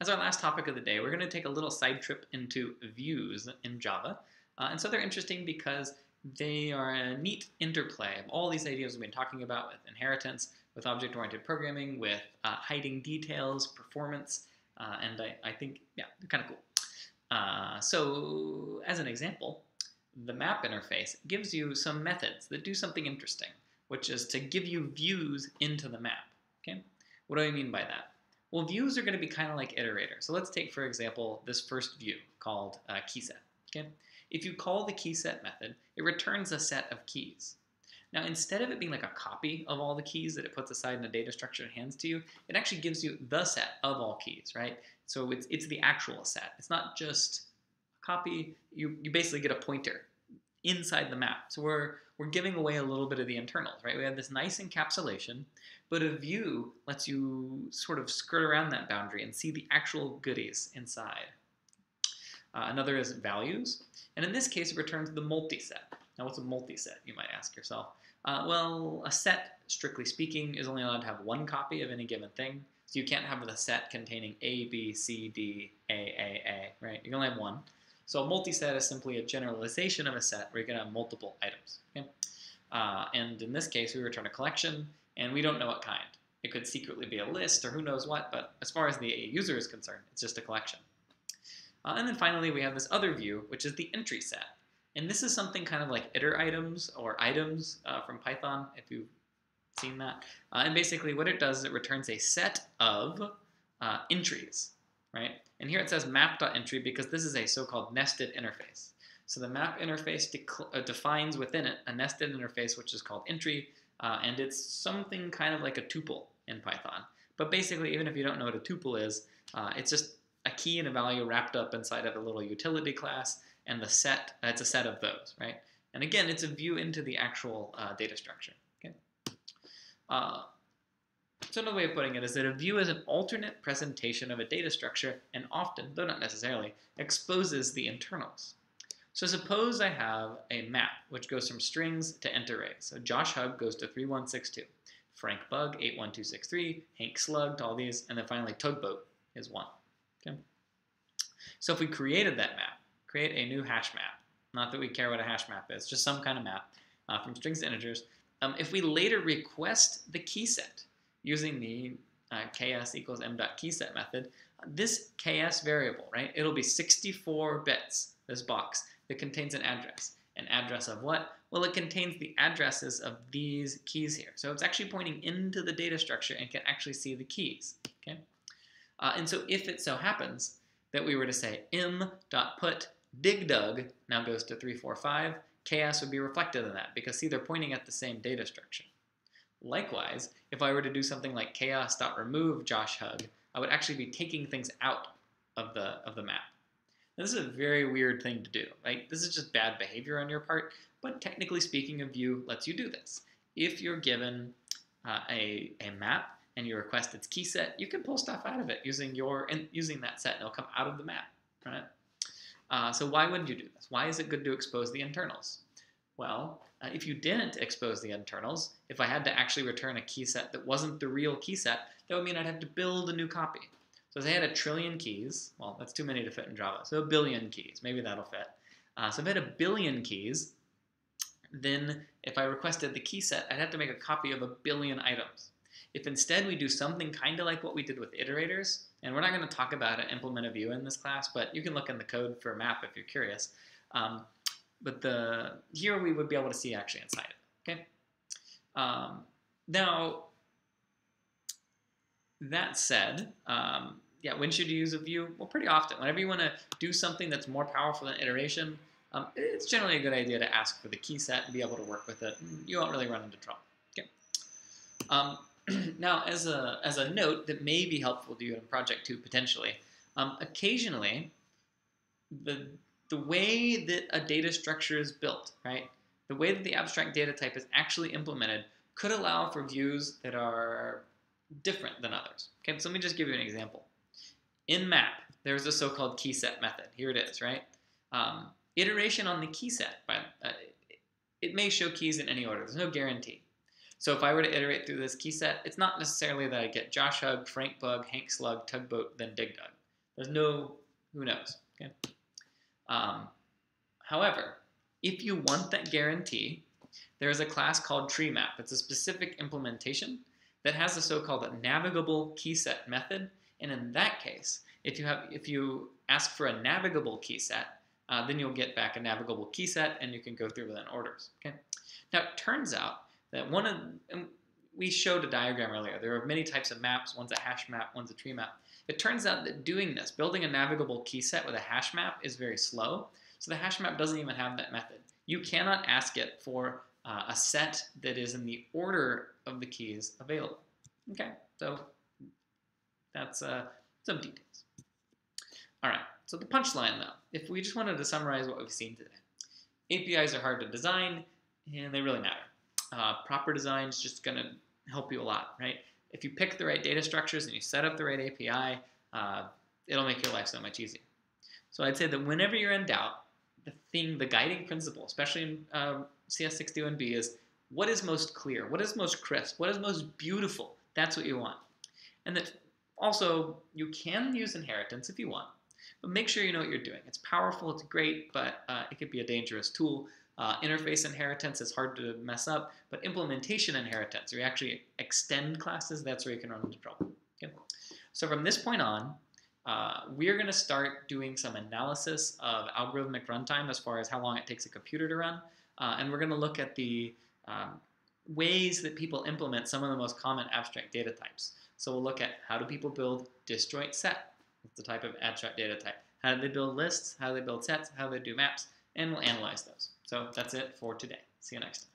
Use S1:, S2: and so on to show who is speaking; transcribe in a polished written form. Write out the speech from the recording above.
S1: As our last topic of the day, we're going to take a little side trip into views in Java. And so they're interesting because they are a neat interplay of all these ideas we've been talking about with inheritance, with object-oriented programming, with hiding details, performance, and I think, yeah, they're kind of cool. So as an example, the map interface gives you some methods that do something interesting, which is to give you views into the map. Okay? What do I mean by that? Well, views are going to be kind of like iterators. So let's take, for example, this first view called keySet. Okay? If you call the keySet method, it returns a set of keys. Now, instead of it being like a copy of all the keys that it puts aside in a data structure and hands to you, it actually gives you the set of all keys, right? So it's the actual set. It's not just a copy. You basically get a pointer inside the map. So we're giving away a little bit of the internals, right? We have this nice encapsulation, but a view lets you sort of skirt around that boundary and see the actual goodies inside. Another is values, and in this case it returns the multi-set. Now what's a multi-set, you might ask yourself? Well, a set, strictly speaking, is only allowed to have one copy of any given thing, so you can't have the set containing A, B, C, D, A, right? You can only have one. So a multi-set is simply a generalization of a set where you can have multiple items. Okay? And in this case, we return a collection, and we don't know what kind. It could secretly be a list or who knows what, but as far as the user is concerned, it's just a collection. And then finally, we have this other view, which is the entry set. And this is something kind of like iter items or items from Python, if you've seen that. And basically what it does is it returns a set of entries, right? And here it says map.entry because this is a so-called nested interface. So the map interface defines within it a nested interface, which is called entry, and it's something kind of like a tuple in Python. But basically, even if you don't know what a tuple is, it's just a key and a value wrapped up inside of a little utility class, and the set, it's a set of those, right? And again, it's a view into the actual data structure, okay? So another way of putting it is that a view is an alternate presentation of a data structure and often, though not necessarily, exposes the internals. So suppose I have a map which goes from strings to int arrays. So Josh Hug goes to 3162, Frank Bug 81263, Hank Slug to all these, and then finally Tugboat is 1. Okay. So if we created that map, create a new hash map, not that we care what a hash map is, just some kind of map from strings to integers. If we later request the key set using the ks equals m.keyset method, this ks variable, right, it'll be 64 bits, this box, that contains an address. An address of what? Well, it contains the addresses of these keys here. So it's actually pointing into the data structure and can actually see the keys, okay? And so if it so happens that we were to say m.put digdug now goes to 345, ks would be reflected in that because see, they're pointing at the same data structure. Likewise, if I were to do something like chaos.remove Josh Hug, I would actually be taking things out of the map. Now, this is a very weird thing to do, right? This is just bad behavior on your part, but technically speaking, a view lets you do this. If you're given a map and you request its key set, you can pull stuff out of it using that set, and it'll come out of the map, right? So why wouldn't you do this? Why is it good to expose the internals? Well, if you didn't expose the internals, if I had to actually return a key set that wasn't the real key set, that would mean I'd have to build a new copy. So if I had 1 trillion keys, well, that's too many to fit in Java, so 1 billion keys, maybe that'll fit. So if I had 1 billion keys, then if I requested the key set, I'd have to make a copy of 1 billion items. If instead we do something kind of like what we did with iterators, and we're not going to talk about how to implement a view in this class, but you can look in the code for a map if you're curious. But here we would be able to see actually inside it, okay? Now, that said, yeah, when should you use a view? Well, pretty often. Whenever you want to do something that's more powerful than iteration, it's generally a good idea to ask for the key set and be able to work with it. You won't really run into trouble, okay? Now, as a note that may be helpful to you in Project 2 potentially, occasionally, the way that a data structure is built, right, the way that the abstract data type is actually implemented could allow for views that are different than others. Okay, so let me just give you an example. In map, there's a so-called key set method. Here it is, right? Iteration on the key set, it may show keys in any order. There's no guarantee. So if I were to iterate through this key set, it's not necessarily that I get Josh Hug, Frank Bug, Hank Slug, Tugboat, then Digdug. There's no who knows. Okay. However, if you want that guarantee, there is a class called TreeMap. It's a specific implementation that has a so-called navigable key set method. And in that case, if you ask for a navigable key set, then you'll get back a navigable key set, and you can go through within orders. Okay. Now it turns out that we showed a diagram earlier. There are many types of maps. One's a hash map, one's a tree map. It turns out that doing this, building a navigable key set with a hash map, is very slow. So the hash map doesn't even have that method. You cannot ask it for a set that is in the order of the keys available. Okay, so that's some details. All right, so the punchline though, if we just wanted to summarize what we've seen today. APIs are hard to design, and they really matter. Proper design is just going to help you a lot, right? If you pick the right data structures and you set up the right API, it'll make your life so much easier. So I'd say that whenever you're in doubt, the guiding principle, especially in CS61B, is what is most clear, what is most crisp, what is most beautiful. That's what you want. And that also, you can use inheritance if you want, but make sure you know what you're doing. It's powerful, it's great, but it could be a dangerous tool. Interface inheritance is hard to mess up, but implementation inheritance, where you actually extend classes, that's where you can run into trouble. Okay? So from this point on, we're going to start doing some analysis of algorithmic runtime as far as how long it takes a computer to run, and we're going to look at the ways that people implement some of the most common abstract data types. So we'll look at how do people build disjoint set, that's the type of abstract data type. How do they build lists, how do they build sets, how do they do maps, and we'll analyze those. So that's it for today. See you next time.